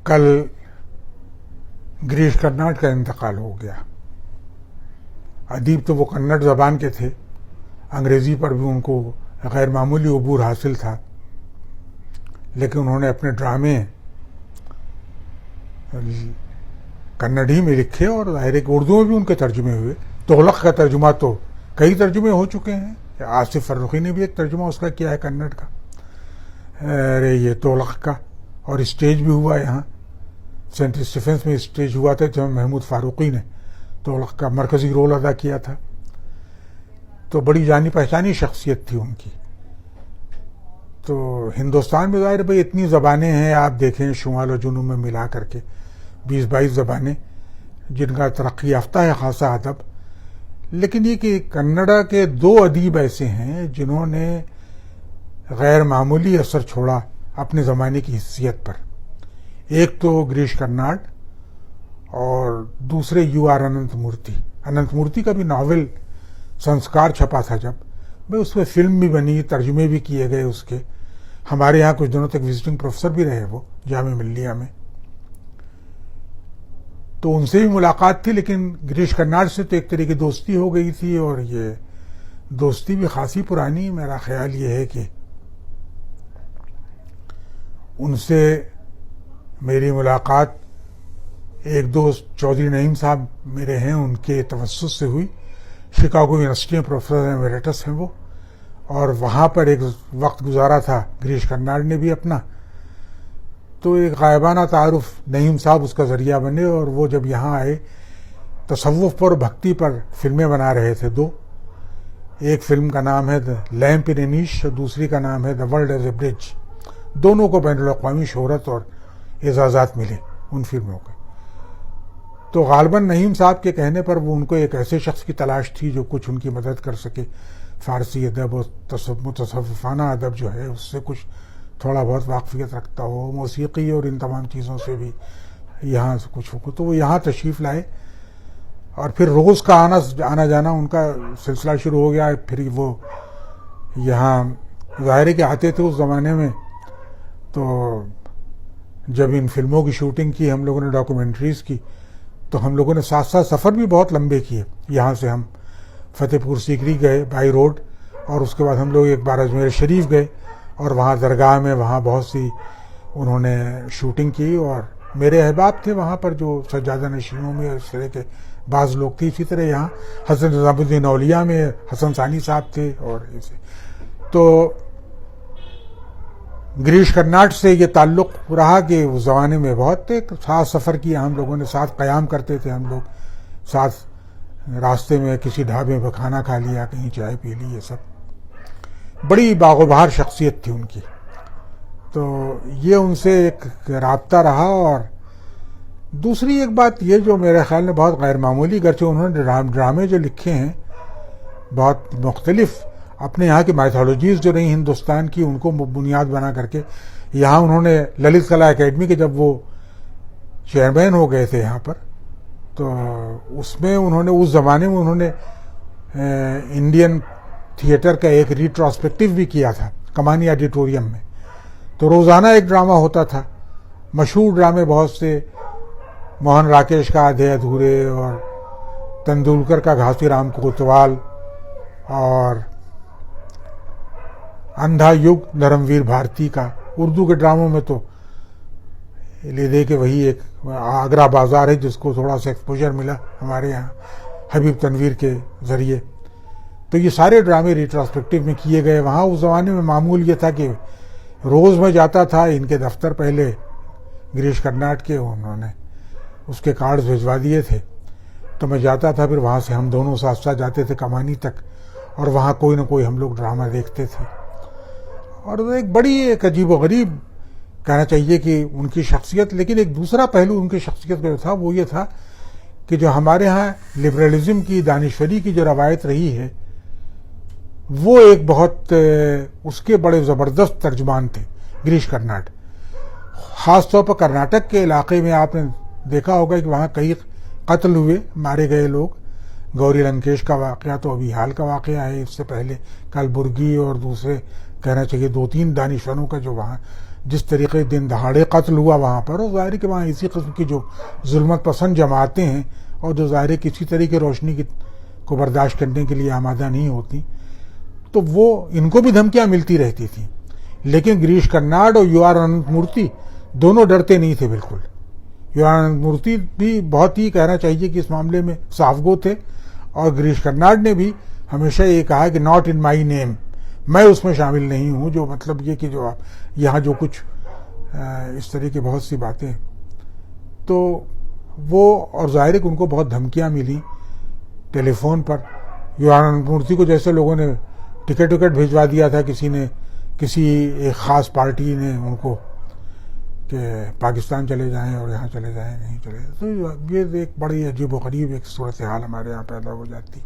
کل greyish Connaught کا انتقال ہو گیا. ادیب تو وہ کنڑ زبان کے تھے، انگریزی پر بھی ان کو غیر معمولی عبور حاصل تھا، لیکن انہوں نے اپنے ڈرامے کنڑی میں لکھے اور ظاہر ہے کہ اردو میں بھی ان کے ترجمے ہوئے. تغلق کا ترجمہ تو کئی ترجمے ہو چکے ہیں. آصف فرخی نے بھی ایک ترجمہ اس کا کیا ہے کنڑ کا، یہ تغلق کا، اور اسٹیج بھی ہوا یہاں سینٹ اسٹیفنس میں اسٹیج ہوا تھا جہاں محمود فاروقی نے تغلق کا مرکزی رول ادا کیا تھا. تو بڑی جانی پہچانی شخصیت تھی ان کی. تو ہندوستان میں ظاہر بھائی اتنی زبانیں ہیں، آپ دیکھیں شمال و جنوب میں ملا کر کے 20-22 زبانیں جن کا ترقی یافتہ ہے خاصا ادب. لیکن یہ کہ کنڑا کے 2 ادیب ایسے ہیں جنہوں نے غیر معمولی اثر چھوڑا اپنے زمانے کی حیثیت پر. ایک تو گریش کرناٹ اور دوسرے یو آر اننت مورتی. اننت مورتی کا بھی ناول سنسکار چھپا تھا جب، بھائی اس میں فلم بھی بنی، ترجمے بھی کیے گئے اس کے. ہمارے یہاں کچھ دنوں تک وزٹنگ پروفیسر بھی رہے وہ جامعہ ملیہ میں. تو ان سے بھی ملاقات تھی، لیکن گریش کرناٹ سے تو ایک طرح کی دوستی ہو گئی تھی، اور یہ دوستی بھی خاصی پرانی. میرا خیال یہ ہے کہ ان سے میری ملاقات ایک دوست چودھری نعیم صاحب میرے ہیں، ان کے توسط سے ہوئی. شکاگو یونیورسٹی میں پروفیسر ایمیریٹس ہیں وہ، اور وہاں پر ایک وقت گزارا تھا گریش کرناٹ نے بھی اپنا. تو ایک غائبانہ تعارف نعیم صاحب اس کا ذریعہ بنے، اور وہ جب یہاں آئے تصوف پر بھکتی پر فلمیں بنا رہے تھے 2. ایک فلم کا نام ہے لیمپ ان انیش اور دوسری کا نام ہے دا ورلڈ ایز اے برج. دونوں کو بین الاقوامی شہرت اور اعزازات ملے ان فلموں کے. تو غالباً نعیم صاحب کے کہنے پر وہ ان کو ایک ایسے شخص کی تلاش تھی جو کچھ ان کی مدد کر سکے. فارسی ادب اور متصوفانہ ادب جو ہے اس سے کچھ تھوڑا بہت واقفیت رکھتا ہو، موسیقی اور ان تمام چیزوں سے بھی یہاں سے کچھ ہو. تو وہ یہاں تشریف لائے، اور پھر روز کا آنا جانا ان کا سلسلہ شروع ہو گیا. پھر وہ یہاں ظاہر کہ آتے تھے اس زمانے میں. تو جب ان فلموں کی شوٹنگ کی ہم لوگوں نے، ڈاکومنٹریز کی، تو ہم لوگوں نے ساتھ ساتھ سفر بھی بہت لمبے کیے. یہاں سے ہم فتح پور سیکری گئے بائی روڈ، اور اس کے بعد ہم لوگ ایک بار اجمیر شریف گئے، اور وہاں درگاہ میں وہاں بہت سی انہوں نے شوٹنگ کی. اور میرے احباب تھے وہاں پر جو سجادہ نشینوں میں اس طرح کے بعض لوگ تھے. اسی طرح یہاں حسن نظام الدین اولیاء میں حسن ثانی صاحب تھے. اور ایسے تو گریش کرناٹ سے یہ تعلق رہا کہ اس زمانے میں بہت ساتھ سفر کیا ہم لوگوں نے، ساتھ قیام کرتے تھے ہم لوگ، ساتھ راستے میں کسی ڈھابے پہ کھانا کھا لیا، کہیں چائے پی لی. یہ سب بڑی باغ و بہار شخصیت تھی ان کی. تو یہ ان سے ایک رابطہ رہا. اور دوسری ایک بات یہ جو میرے خیال میں بہت غیر معمولی، گرچہ انہوں نے ڈرامے جو لکھے ہیں بہت مختلف، اپنے یہاں کی مائتھولوجیز جو رہی ہندوستان کی ان کو بنیاد بنا کر کے، یہاں انہوں نے للت کلا اکیڈمی کے جب وہ چیئرمین ہو گئے تھے یہاں پر، تو اس میں انہوں نے اس زمانے میں انہوں نے انڈین تھیٹر کا ایک ریٹراسپیکٹو بھی کیا تھا کمانی آڈیٹوریم میں. تو روزانہ ایک ڈرامہ ہوتا تھا. مشہور ڈرامے بہت سے، موہن راکیش کا آدھے ادھورے، اور تندولکر کا گھاسی رام کوتوال، اور اندھا یگ دھرم ویر بھارتی کا. اردو کے ڈراموں میں تو لے دے کہ وہی ایک آگرہ بازار ہے جس کو تھوڑا سا ایکسپوجر ملا ہمارے یہاں حبیب تنویر کے ذریعے. تو یہ سارے ڈرامے ریٹراسپیکٹو میں کیے گئے. وہاں اس زمانے میں معمول یہ تھا کہ روز میں جاتا تھا ان کے دفتر، پہلے گریش کرناٹ کے انہوں نے اس کے کارڈز بھجوا دیے تھے، تو میں جاتا تھا. پھر وہاں سے ہم دونوں ساتھ ساتھ جاتے تھے کمانی تک، اور وہاں کوئی نہ کوئی ہم لوگ ڈرامہ دیکھتے تھے. اور ایک بڑی ایک عجیب و غریب کہنا چاہیے کہ ان کی شخصیت. لیکن ایک دوسرا پہلو ان کی شخصیت کا جو تھا وہ یہ تھا کہ جو ہمارے ہاں لبرلزم کی، دانشوری کی جو روایت رہی ہے، وہ ایک بہت اس کے بڑے زبردست ترجمان تھے گریش کرناٹ. خاص طور پر کرناٹک کے علاقے میں آپ نے دیکھا ہوگا کہ وہاں کئی قتل ہوئے، مارے گئے لوگ. گوری لنکیش کا واقعہ تو ابھی حال کا واقعہ ہے. اس سے پہلے کلبرگی اور دوسرے کہنا چاہیے 2-3 دانشوروں کا جو وہاں جس طریقے دن دہاڑے قتل ہوا وہاں پر، اور ظاہر ہے کہ وہاں اسی قسم کی جو ظلمت پسند جماعتیں ہیں اور جو ظاہر ہے کسی طرح کی روشنی کو برداشت کرنے کے لیے آمادہ نہیں ہوتی، تو وہ ان کو بھی دھمکیاں ملتی رہتی تھیں. لیکن گریش کرناڈ اور یو آر اننت مورتی دونوں ڈرتے نہیں تھے بالکل. یو آر اننت مورتی بھی بہت ہی کہنا چاہیے کہ اس معاملے میں صاف گو تھے، اور گریش کرناڈ نے بھی ہمیشہ یہ کہا کہ ناٹ ان مائی نیم، میں اس میں شامل نہیں ہوں. جو مطلب یہ کہ جو یہاں جو کچھ اس طرح کی بہت سی باتیں، تو وہ اور ظاہر ہے کہ ان کو بہت دھمکیاں ملی ٹیلی فون پر. یو آر اننت مورتی کو جیسے لوگوں نے ٹکٹ بھیجوا دیا تھا، کسی ایک خاص پارٹی نے ان کو کہ پاکستان چلے جائیں اور یہاں چلے جائیں، نہیں چلے جائیں. تو یہ ایک بڑی عجیب و غریب ایک صورتحال ہمارے یہاں پیدا ہو جاتی.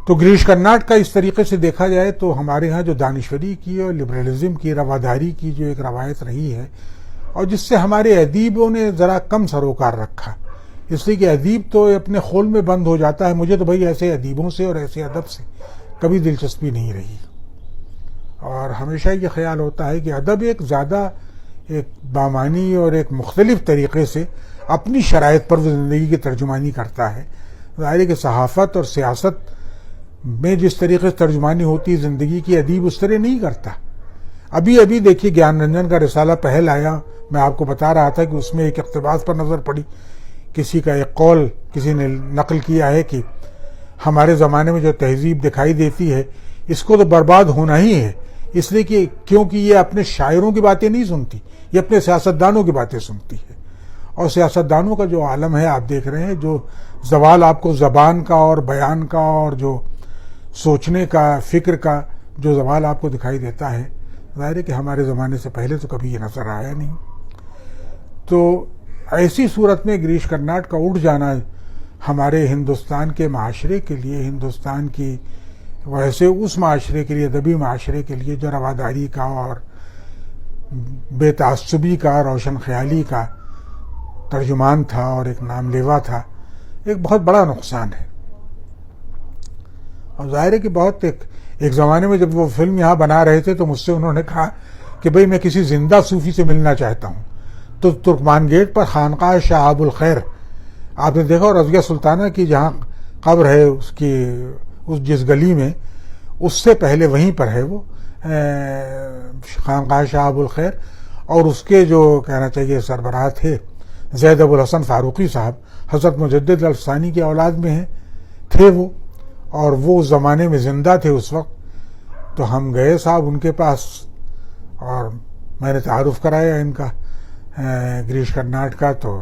تو گریش کرناڈ کا اس طریقے سے دیکھا جائے تو ہمارے ہاں جو دانشوری کی اور لبرلزم کی رواداری کی جو ایک روایت رہی ہے، اور جس سے ہمارے ادیبوں نے ذرا کم سروکار رکھا، اس لیے کہ ادیب تو اپنے خول میں بند ہو جاتا ہے. مجھے تو بھائی ایسے ادیبوں سے اور ایسے ادب سے کبھی دلچسپی نہیں رہی، اور ہمیشہ یہ خیال ہوتا ہے کہ ادب ایک زیادہ ایک بامانی اور ایک مختلف طریقے سے اپنی شرائط پر وہ زندگی کی ترجمانی کرتا ہے. ظاہر ہے کہ صحافت اور سیاست میں جس طریقے سے ترجمانی ہوتی ہے زندگی کی، ادیب اس طرح نہیں کرتا. ابھی دیکھیے گیان رنجن کا رسالہ پہل آیا، میں آپ کو بتا رہا تھا کہ اس میں ایک اقتباس پر نظر پڑی. کسی کا ایک قول کسی نے نقل کیا ہے کہ ہمارے زمانے میں جو تہذیب دکھائی دیتی ہے اس کو تو برباد ہونا ہی ہے، اس لیے کہ کیونکہ یہ اپنے شاعروں کی باتیں نہیں سنتی، یہ اپنے سیاستدانوں کی باتیں سنتی ہے. اور سیاستدانوں کا جو عالم ہے آپ دیکھ رہے ہیں، جو زوال آپ کو زبان کا اور بیان کا اور جو سوچنے کا فکر کا جو زوال آپ کو دکھائی دیتا ہے، ظاہر ہے کہ ہمارے زمانے سے پہلے تو کبھی یہ نظر آیا نہیں. تو ایسی صورت میں گریش کرناڈ کا اٹھ جانا ہمارے ہندوستان کے معاشرے کے لیے، ہندوستان کی ویسے اس معاشرے کے لیے، ادبی معاشرے کے لیے جو رواداری کا اور بے تعصبی کا، روشن خیالی کا ترجمان تھا اور ایک نام لیوا تھا، ایک بہت بڑا نقصان ہے. اور ظاہر ہے کہ بہت ایک زمانے میں جب وہ فلم یہاں بنا رہے تھے تو مجھ سے انہوں نے کہا کہ بھئی میں کسی زندہ صوفی سے ملنا چاہتا ہوں. تو ترکمان گیٹ پر خانقاہ شاہ ابو الخیر آپ نے دیکھا، اور رضیہ سلطانہ کی جہاں قبر ہے اس کی جس گلی میں، اس سے پہلے وہیں پر ہے وہ خانقاہ شاہ ابو الخیر. اور اس کے جو کہنا چاہیے سربراہ تھے زید ابو الحسن فاروقی صاحب، حضرت مجدد الفسانی کی اولاد میں تھے وہ، اور وہ اس زمانے میں زندہ تھے اس وقت. تو ہم گئے صاحب ان کے پاس اور میں نے تعارف کرایا ان کا گریش کرناڈ کا. تو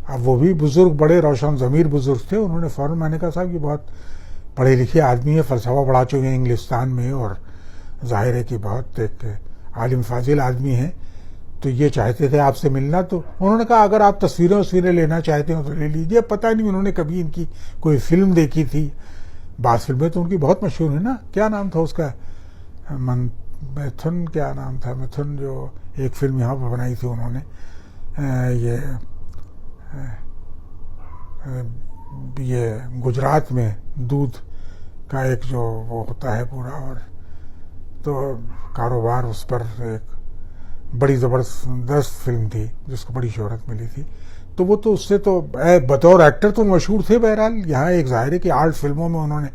اب وہ بھی بزرگ، بڑے روشن ضمیر بزرگ تھے. انہوں نے فوراً، میں نے کہا صاحب یہ بہت پڑھے لکھے آدمی ہے، فلسفہ پڑھا چکے ہیں انگلستان میں، اور ظاہر ہے کہ بہت ایک عالم فاضل آدمی ہیں، تو یہ چاہتے تھے آپ سے ملنا. تو انہوں نے کہا اگر آپ تصویریں لینا چاہتے ہیں تو لے لیجیے. پتہ نہیں انہوں نے کبھی ان کی کوئی فلم دیکھی تھی. بعض فلمیں تو ان کی بہت مشہور ہیں نا، کیا نام تھا اس کا، میتھن، کیا نام تھا، میتھن، جو ایک فلم یہاں پر بنائی تھی انہوں نے، یہ گجرات میں دودھ کا ایک جو وہ ہوتا ہے پورا، اور تو کاروبار اس پر ایک بڑی زبردست فلم تھی جس کو بڑی شہرت ملی تھی. تو وہ تو اس سے تو بطور ایکٹر تو مشہور تھے. بہرحال یہاں ایک ظاہر ہے کہ آرٹ فلموں میں انہوں نے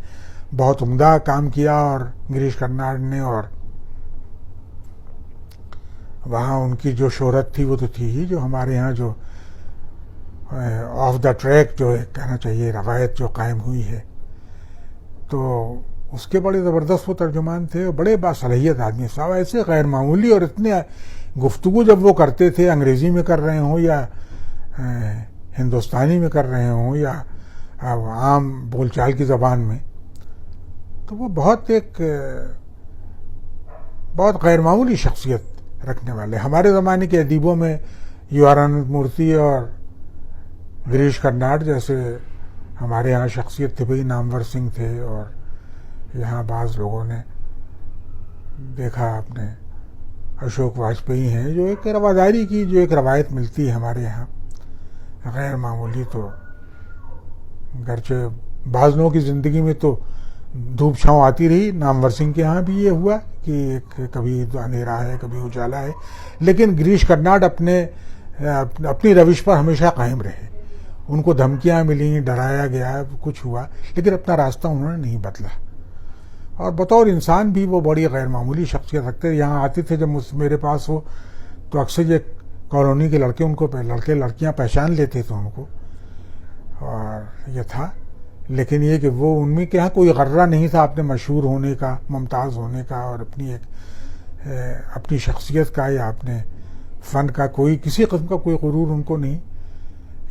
بہت عمدہ کام کیا، اور گریش کرناڈ نے، اور وہاں ان کی جو شہرت تھی وہ تو تھی ہی. جو ہمارے ہاں جو آف دا ٹریک جو کہنا چاہیے روایت جو قائم ہوئی ہے، تو اس کے بڑے زبردست وہ ترجمان تھے، اور بڑے باصلاحیت آدمی صاحب، ایسے غیر معمولی. اور اتنے گفتگو جب وہ کرتے تھے، انگریزی میں کر رہے ہوں یا ہندوستانی میں کر رہے ہوں یا عام بول چال کی زبان میں، تو وہ بہت غیر معمولی شخصیت رکھنے والے. ہمارے زمانے کے ادیبوں میں یو آر اننت مورتی اور گریش کرناڈ جیسے ہمارے یہاں شخصیت تھے. بھائی نامور سنگھ تھے، اور یہاں بعض لوگوں نے دیکھا آپ نے اشوک واجپئی ہیں، جو ایک رواداری کی جو ایک روایت ملتی ہے ہمارے یہاں غیر معمولی. تو گرچہ بعض لوگوں کی زندگی میں تو دھوپ چھاؤں آتی رہی. نامور سنگھ کے ہاں بھی یہ ہوا کہ کبھی اندھیرا ہے کبھی اجالا ہے, لیکن گریش کرناڈ اپنی روش پر ہمیشہ قائم رہے. ان کو دھمکیاں ملیں, ڈرایا گیا, کچھ ہوا, لیکن اپنا راستہ انہوں نے نہیں بدلا. اور بطور انسان بھی وہ بڑی غیر معمولی شخصیت رکھتے. یہاں آتے تھے جب میرے پاس ہو تو اکثر یہ کالونی کے لڑکے ان کو لڑکیاں پہچان لیتے تھے ان کو, اور یہ تھا. لیکن یہ کہ وہ ان میں کیا کوئی غرہ نہیں تھا اپنے مشہور ہونے کا, ممتاز ہونے کا, اور اپنی شخصیت کا یا اپنے فن کا کوئی کسی قسم کا کوئی غرور ان کو نہیں.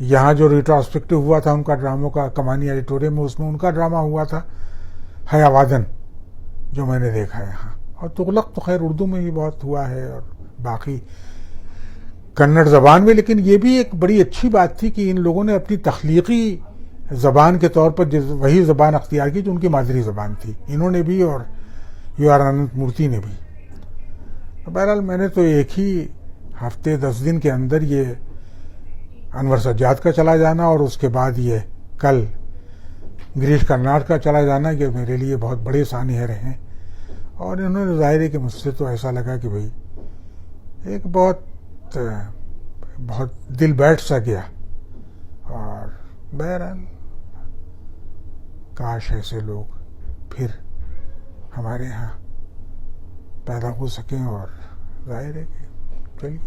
یہاں جو ریٹراسپیکٹو ہوا تھا ان کا ڈراموں کا کمانی ایڈیٹوریم میں, اس میں ان کا ڈرامہ ہوا تھا حیاوادن, جو میں نے دیکھا ہے یہاں. اور تغلق تو خیر اردو میں بھی بہت ہوا ہے اور باقی کنڑ زبان میں. لیکن یہ بھی ایک بڑی اچھی بات تھی کہ ان لوگوں نے اپنی تخلیقی زبان کے طور پر وہی زبان اختیار کی جو ان کی مادری زبان تھی, انہوں نے بھی اور یو آر اننت مورتی نے بھی. بہرحال میں نے تو ایک ہی ہفتے 10 دن کے اندر یہ انور سجاد کا چلا جانا اور اس کے بعد یہ کل گریش کرناڈ کا چلا جانا, یہ میرے لیے بہت بڑے سانحے رہے. اور انہوں نے ظاہر ہے کہ مجھ سے تو ایسا لگا کہ بھئی ایک بہت دل بیٹھ سا گیا. اور بہرحال کاش ایسے لوگ پھر ہمارے ہاں پیدا ہو سکیں. اور ظاہر ہے کہ چلیے